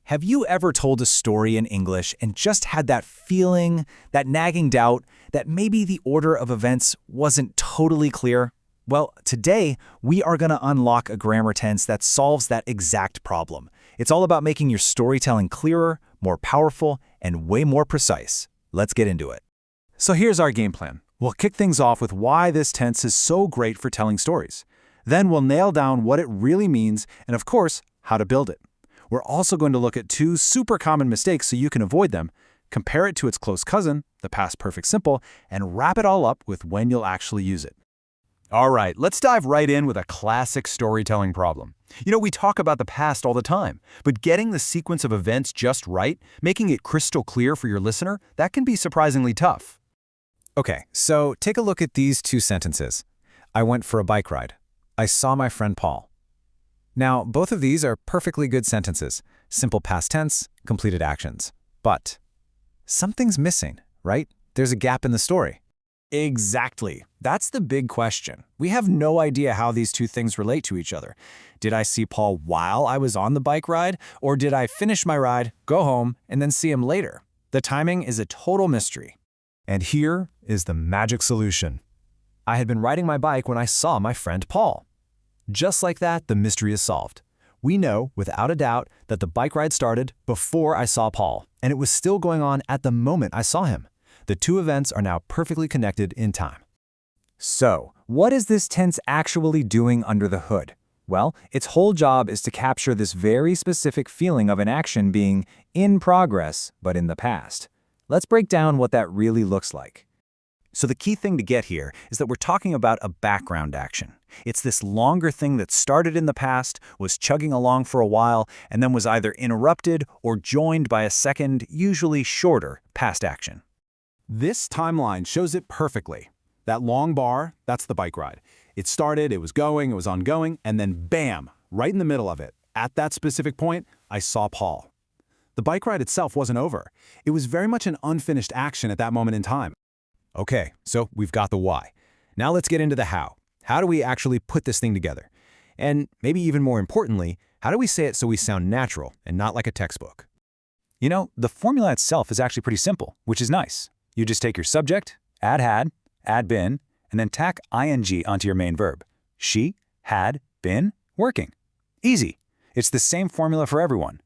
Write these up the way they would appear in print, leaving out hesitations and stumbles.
Have you ever told a story in English and just had that feeling, that nagging doubt, that maybe the order of events wasn't totally clear? Well, today, we are going to unlock a grammar tense that solves that exact problem. It's all about making your storytelling clearer, more powerful, and way more precise. Let's get into it. So here's our game plan. We'll kick things off with why this tense is so great for telling stories. Then we'll nail down what it really means and, of course, how to build it. We're also going to look at two super common mistakes so you can avoid them, compare it to its close cousin, the past perfect simple, and wrap it all up with when you'll actually use it. All right, let's dive right in with a classic storytelling problem. We talk about the past all the time, but getting the sequence of events just right, making it crystal clear for your listener, that can be surprisingly tough. Okay, so take a look at these two sentences. I went for a bike ride. I saw my friend Paul. Now, both of these are perfectly good sentences, simple past tense, completed actions. But something's missing, right? There's a gap in the story. Exactly. That's the big question. We have no idea how these two things relate to each other. Did I see Paul while I was on the bike ride, or did I finish my ride, go home, and then see him later? The timing is a total mystery. And here is the magic solution. I had been riding my bike when I saw my friend Paul. Just like that, the mystery is solved. We know, without a doubt, that the bike ride started before I saw Paul, and it was still going on at the moment I saw him. The two events are now perfectly connected in time. So, what is this tense actually doing under the hood? Well, its whole job is to capture this very specific feeling of an action being in progress, but in the past. Let's break down what that really looks like. So the key thing to get here is that we're talking about a background action. It's this longer thing that started in the past, was chugging along for a while, and then was either interrupted or joined by a second, usually shorter, past action. This timeline shows it perfectly. That long bar, that's the bike ride. It started, it was going, it was ongoing, and then bam, right in the middle of it, at that specific point, I saw Paul. The bike ride itself wasn't over. It was very much an unfinished action at that moment in time. Okay, so we've got the why. Now let's get into the how. How do we actually put this thing together? And maybe even more importantly, how do we say it so we sound natural and not like a textbook? The formula itself is actually pretty simple, which is nice. You just take your subject, add had, add been, and then tack ing onto your main verb. She had been working. Easy. It's the same formula for everyone.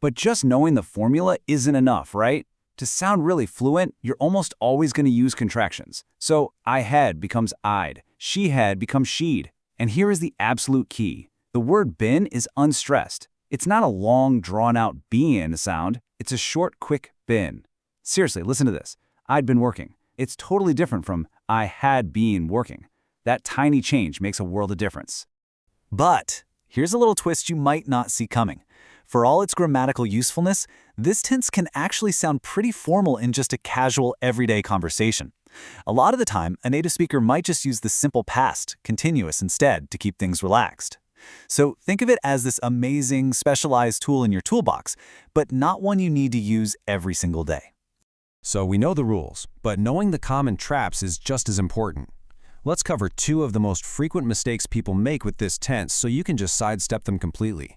But just knowing the formula isn't enough, right? To sound really fluent, you're almost always going to use contractions. So I had becomes I'd, she had becomes she'd. And here is the absolute key. The word been is unstressed. It's not a long, drawn-out been sound. It's a short, quick been. Seriously, listen to this. I'd been working. It's totally different from I had been working. That tiny change makes a world of difference. But here's a little twist you might not see coming. For all its grammatical usefulness, this tense can actually sound pretty formal in just a casual, everyday conversation. A lot of the time, a native speaker might just use the simple past, continuous instead, to keep things relaxed. So think of it as this amazing, specialized tool in your toolbox, but not one you need to use every single day. So we know the rules, but knowing the common traps is just as important. Let's cover two of the most frequent mistakes people make with this tense so you can just sidestep them completely.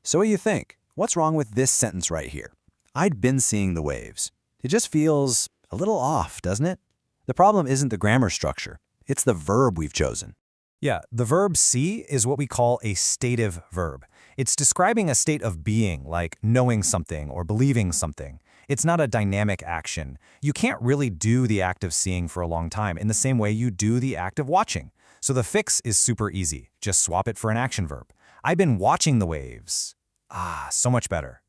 So what do you think? What's wrong with this sentence right here? I'd been seeing the waves. It just feels a little off, doesn't it? The problem isn't the grammar structure. It's the verb we've chosen. Yeah, the verb see is what we call a stative verb. It's describing a state of being, like knowing something or believing something. It's not a dynamic action. You can't really do the act of seeing for a long time in the same way you do the act of watching. So the fix is super easy. Just swap it for an action verb. I've been watching the waves. So much better.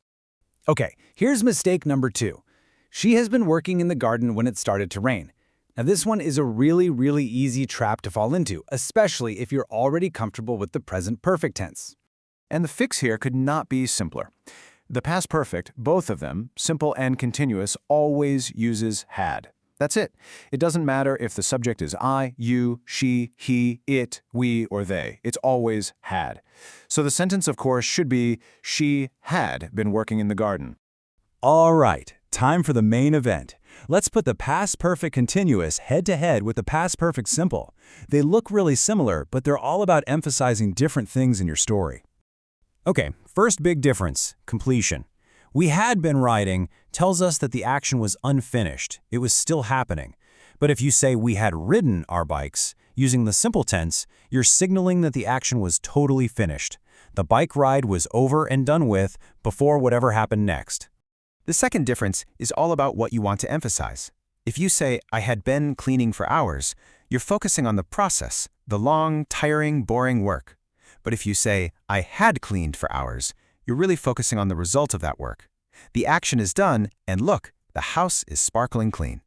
Okay, here's mistake number 2. She has been working in the garden when it started to rain. Now this one is a really, really easy trap to fall into, especially if you're already comfortable with the present perfect tense. And the fix here could not be simpler. The past perfect, both of them, simple and continuous, always uses had. That's it. It doesn't matter if the subject is I, you, she, he, it, we, or they. It's always had. So the sentence, of course, should be, she had been working in the garden. All right, time for the main event. Let's put the past perfect continuous head-to-head with the past perfect simple. They look really similar, but they're all about emphasizing different things in your story. Okay, first big difference, completion. We had been writing tells us that the action was unfinished. It was still happening. But if you say we had ridden our bikes, using the simple tense, you're signaling that the action was totally finished. The bike ride was over and done with before whatever happened next. The second difference is all about what you want to emphasize. If you say, I had been cleaning for hours, you're focusing on the process, the long, tiring, boring work. But if you say, I had cleaned for hours, you're really focusing on the result of that work. The action is done, and look, the house is sparkling clean.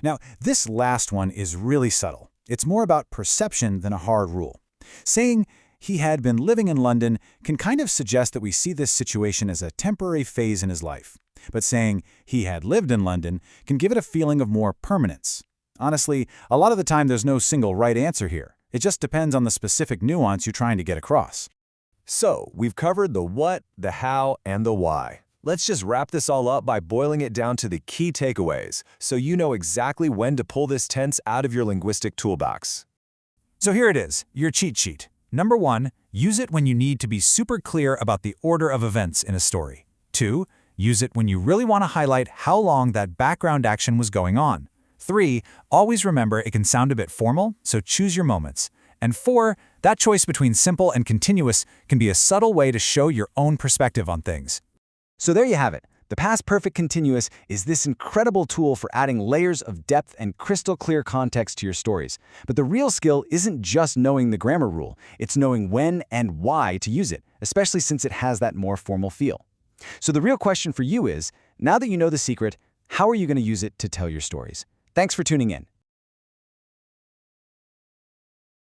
Now, this last one is really subtle. It's more about perception than a hard rule. Saying he had been living in London can kind of suggest that we see this situation as a temporary phase in his life. But saying he had lived in London can give it a feeling of more permanence. Honestly, a lot of the time there's no single right answer here. It just depends on the specific nuance you're trying to get across. So, we've covered the what, the how, and the why. Let's just wrap this all up by boiling it down to the key takeaways, so you know exactly when to pull this tense out of your linguistic toolbox. So here it is, your cheat sheet. Number 1, use it when you need to be super clear about the order of events in a story. 2, use it when you really want to highlight how long that background action was going on. 3, always remember it can sound a bit formal, so choose your moments. And 4, that choice between simple and continuous can be a subtle way to show your own perspective on things. So there you have it. The past perfect continuous is this incredible tool for adding layers of depth and crystal clear context to your stories. But the real skill isn't just knowing the grammar rule, it's knowing when and why to use it, especially since it has that more formal feel. So the real question for you is, now that you know the secret, how are you going to use it to tell your stories? Thanks for tuning in.